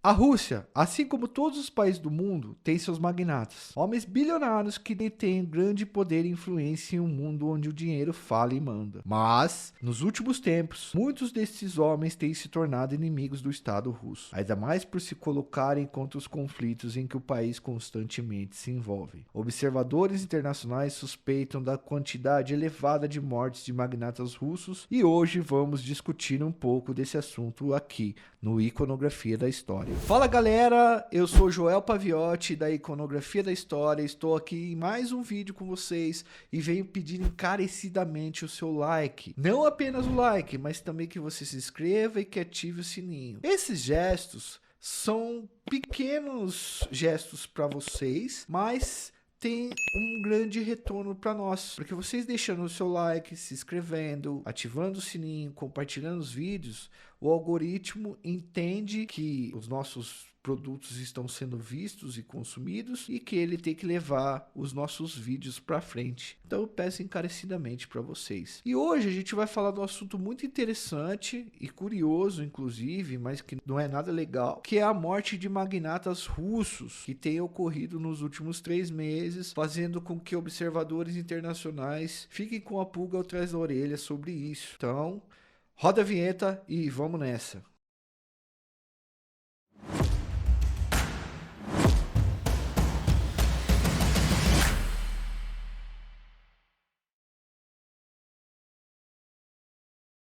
A Rússia, assim como todos os países do mundo, tem seus magnatas, homens bilionários que detêm grande poder e influência em um mundo onde o dinheiro fala e manda. Mas, nos últimos tempos, muitos desses homens têm se tornado inimigos do Estado russo, ainda mais por se colocarem contra os conflitos em que o país constantemente se envolve. Observadores internacionais suspeitam da quantidade elevada de mortes de magnatas russos e hoje vamos discutir um pouco desse assunto aqui no Iconografia da História. Fala galera, eu sou Joel Paviotti da Iconografia da História, estou aqui em mais um vídeo com vocês e venho pedir encarecidamente o seu like. Não apenas o like, mas também que você se inscreva e que ative o sininho. Esses gestos são pequenos gestos para vocês, mas tem um grande retorno para nós, porque vocês deixando o seu like, se inscrevendo, ativando o sininho, compartilhando os vídeos, o algoritmo entende que os nossos produtos estão sendo vistos e consumidos e que ele tem que levar os nossos vídeos para frente. Então eu peço encarecidamente para vocês. E hoje a gente vai falar de um assunto muito interessante e curioso, inclusive, mas que não é nada legal, que é a morte de magnatas russos que tem ocorrido nos últimos 3 meses, fazendo com que observadores internacionais fiquem com a pulga atrás da orelha sobre isso. Então, roda a vinheta e vamos nessa.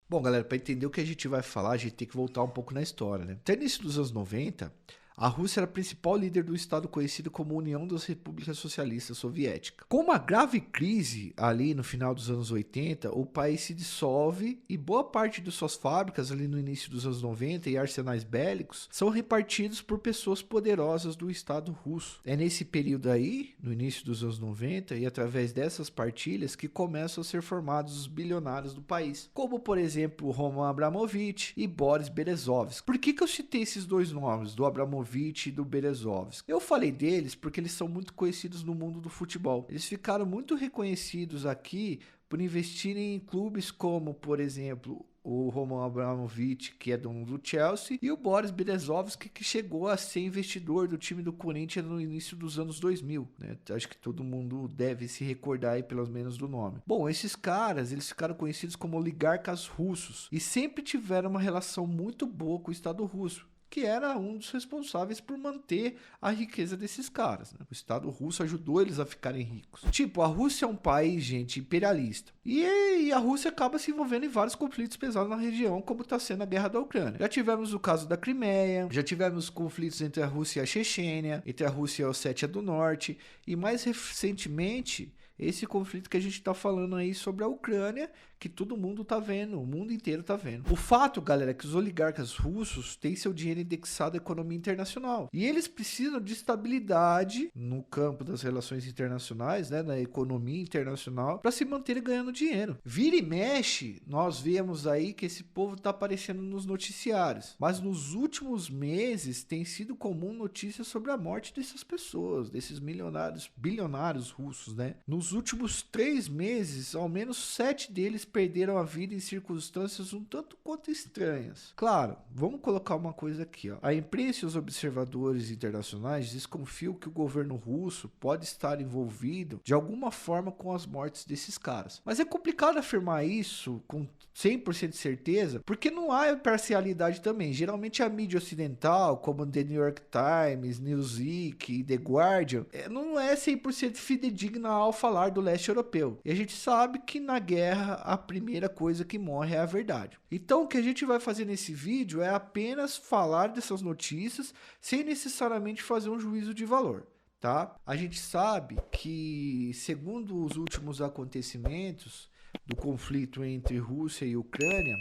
Bom, galera, para entender o que a gente vai falar, a gente tem que voltar um pouco na história, né? Até no início dos anos 90, a Rússia era a principal líder do estado conhecido como União das Repúblicas Socialistas Soviéticas. Com uma grave crise ali no final dos anos 80, o país se dissolve e boa parte de suas fábricas ali no início dos anos 90 e arsenais bélicos são repartidos por pessoas poderosas do estado russo. É nesse período aí, no início dos anos 90, e através dessas partilhas que começam a ser formados os bilionários do país, como por exemplo Roman Abramovich e Boris Berezovsky. Por que eu citei esses dois nomes, do Abramovich e do Berezovsky? Eu falei deles porque eles são muito conhecidos no mundo do futebol. Eles ficaram muito reconhecidos aqui por investirem em clubes como, por exemplo, o Roman Abramovich, que é dono do Chelsea, e o Boris Berezovsky, que chegou a ser investidor do time do Corinthians no início dos anos 2000, né? Acho que todo mundo deve se recordar aí pelo menos do nome. Bom, esses caras, eles ficaram conhecidos como oligarcas russos e sempre tiveram uma relação muito boa com o Estado russo, que era um dos responsáveis por manter a riqueza desses caras, né? O Estado russo ajudou eles a ficarem ricos. Tipo, a Rússia é um país, gente, imperialista. E a Rússia acaba se envolvendo em vários conflitos pesados na região, como está sendo a guerra da Ucrânia. Já tivemos o caso da Crimeia, já tivemos conflitos entre a Rússia e a Chechênia, entre a Rússia e a Ossétia do Norte, e mais recentemente, esse conflito que a gente tá falando aí sobre a Ucrânia, que todo mundo tá vendo, o mundo inteiro tá vendo. O fato, galera, é que os oligarcas russos têm seu dinheiro indexado à economia internacional. E eles precisam de estabilidade no campo das relações internacionais, né, na economia internacional, para se manterem ganhando dinheiro. Vira e mexe, nós vemos aí que esse povo tá aparecendo nos noticiários. Mas nos últimos meses tem sido comum notícias sobre a morte dessas pessoas, desses milionários, bilionários russos, né? Nos últimos 3 meses, ao menos 7 deles perderam a vida em circunstâncias um tanto quanto estranhas. Claro, vamos colocar uma coisa aqui, ó. A imprensa e os observadores internacionais desconfiam que o governo russo pode estar envolvido de alguma forma com as mortes desses caras. Mas é complicado afirmar isso com 100% de certeza, porque não há imparcialidade também. Geralmente a mídia ocidental, como The New York Times, Newsweek e The Guardian, não é 100% fidedigna ao falar do leste europeu. E a gente sabe que na guerra a primeira coisa que morre é a verdade. Então o que a gente vai fazer nesse vídeo é apenas falar dessas notícias sem necessariamente fazer um juízo de valor, tá? A gente sabe que, segundo os últimos acontecimentos do conflito entre Rússia e Ucrânia,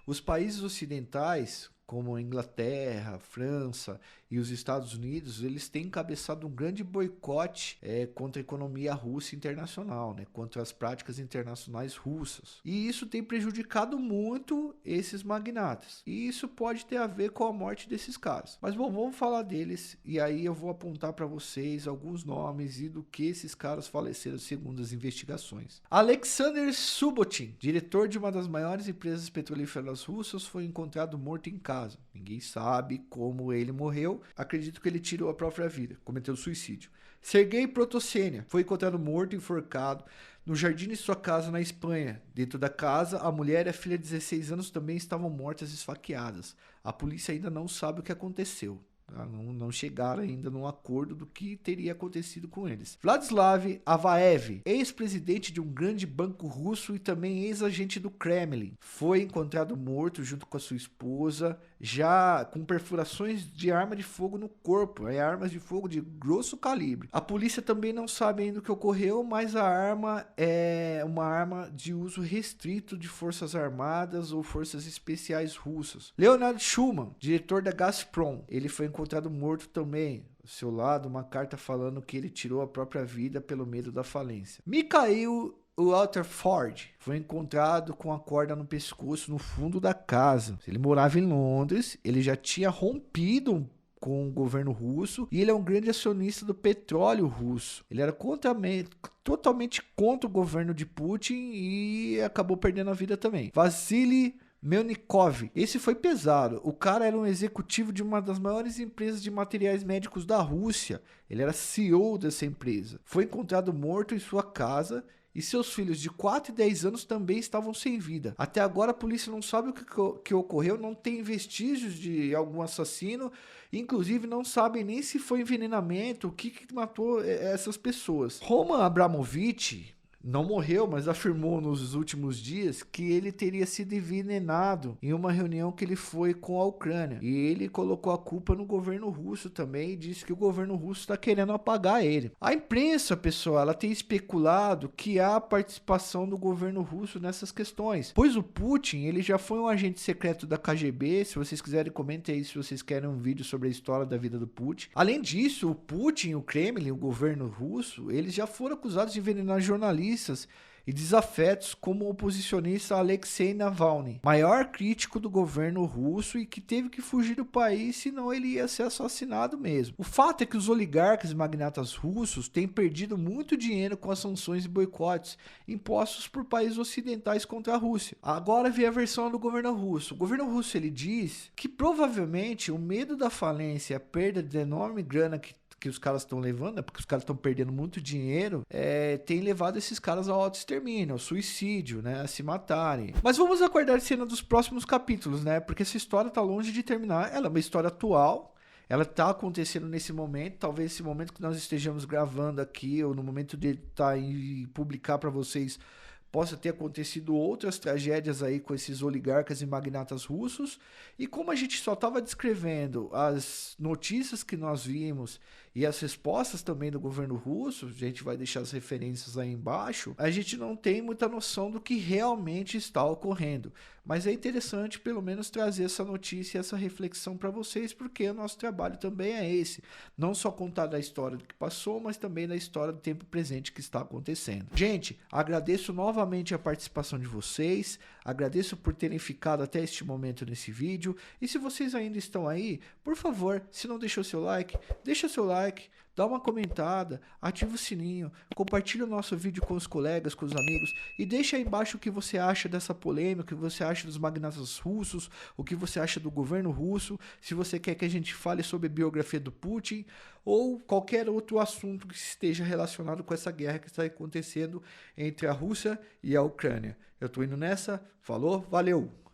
os países ocidentais, como a Inglaterra, França e os Estados Unidos, eles têm encabeçado um grande boicote contra a economia russa internacional, né? Contra as práticas internacionais russas. E isso tem prejudicado muito esses magnatas. E isso pode ter a ver com a morte desses caras. Mas bom, vamos falar deles e aí eu vou apontar para vocês alguns nomes e do que esses caras faleceram segundo as investigações. Alexander Subotin, diretor de uma das maiores empresas petrolíferas russas, foi encontrado morto em casa casa. Ninguém sabe como ele morreu. Acredito que ele tirou a própria vida, cometeu suicídio. Sergei Protosênia foi encontrado morto e enforcado no jardim de sua casa na Espanha. Dentro da casa, a mulher e a filha de 16 anos também estavam mortas esfaqueadas. A polícia ainda não sabe o que aconteceu. Não chegaram ainda num acordo do que teria acontecido com eles. Vladislav Avaev, ex-presidente de um grande banco russo e também ex-agente do Kremlin, foi encontrado morto junto com a sua esposa, já com perfurações de arma de fogo no corpo, armas de fogo de grosso calibre. A polícia também não sabe ainda o que ocorreu, mas a arma é uma arma de uso restrito de forças armadas ou forças especiais russas. Leonard Schuman, diretor da Gazprom, ele foi encontrado morto também. Ao seu lado, uma carta falando que ele tirou a própria vida pelo medo da falência. Mikhail Rutherford foi encontrado com a corda no pescoço no fundo da casa. Ele morava em Londres, ele já tinha rompido com o governo russo e ele é um grande acionista do petróleo russo. Ele era totalmente contra o governo de Putin e acabou perdendo a vida também. Vasily Melnikov, esse foi pesado. O cara era um executivo de uma das maiores empresas de materiais médicos da Rússia. Ele era CEO dessa empresa. Foi encontrado morto em sua casa e seus filhos de 4 e 10 anos também estavam sem vida. Até agora a polícia não sabe o que ocorreu, não tem vestígios de algum assassino, inclusive não sabem nem se foi envenenamento, o que matou essas pessoas. Roman Abramovich não morreu, mas afirmou nos últimos dias que ele teria sido envenenado em uma reunião que ele foi com a Ucrânia. E ele colocou a culpa no governo russo também e disse que o governo russo está querendo apagar ele. A imprensa, pessoal, ela tem especulado que há participação do governo russo nessas questões. Pois o Putin, ele já foi um agente secreto da KGB. Se vocês quiserem, comentem aí se vocês querem um vídeo sobre a história da vida do Putin. Além disso, o Putin, o Kremlin, o governo russo, eles já foram acusados de envenenar jornalistas e desafetos como o oposicionista Alexei Navalny, maior crítico do governo russo e que teve que fugir do país, senão ele ia ser assassinado mesmo. O fato é que os oligarcas e magnatas russos têm perdido muito dinheiro com as sanções e boicotes impostos por países ocidentais contra a Rússia. Agora vem a versão do governo russo. O governo russo ele diz que provavelmente o medo da falência e a perda de enorme grana que os caras estão levando, porque os caras estão perdendo muito dinheiro, tem levado esses caras ao autoextermínio, ao suicídio, né, a se matarem. Mas vamos aguardar a cena dos próximos capítulos, né, porque essa história tá longe de terminar, ela é uma história atual, ela tá acontecendo nesse momento, talvez esse momento que nós estejamos gravando aqui, ou no momento de e publicar para vocês, possa ter acontecido outras tragédias aí com esses oligarcas e magnatas russos. E como a gente só estava descrevendo as notícias que nós vimos e as respostas também do governo russo, a gente vai deixar as referências aí embaixo, a gente não tem muita noção do que realmente está ocorrendo. Mas é interessante pelo menos trazer essa notícia e essa reflexão para vocês, porque o nosso trabalho também é esse. Não só contar da história do que passou, mas também da história do tempo presente que está acontecendo. Gente, agradeço novamente a participação de vocês, agradeço por terem ficado até este momento nesse vídeo, e se vocês ainda estão aí, por favor, se não deixou seu like, deixa seu like, dá uma comentada, ativa o sininho, compartilha o nosso vídeo com os colegas, com os amigos e deixa aí embaixo o que você acha dessa polêmica, o que você acha dos magnatas russos, o que você acha do governo russo, se você quer que a gente fale sobre a biografia do Putin ou qualquer outro assunto que esteja relacionado com essa guerra que está acontecendo entre a Rússia e a Ucrânia. Eu tô indo nessa, falou, valeu!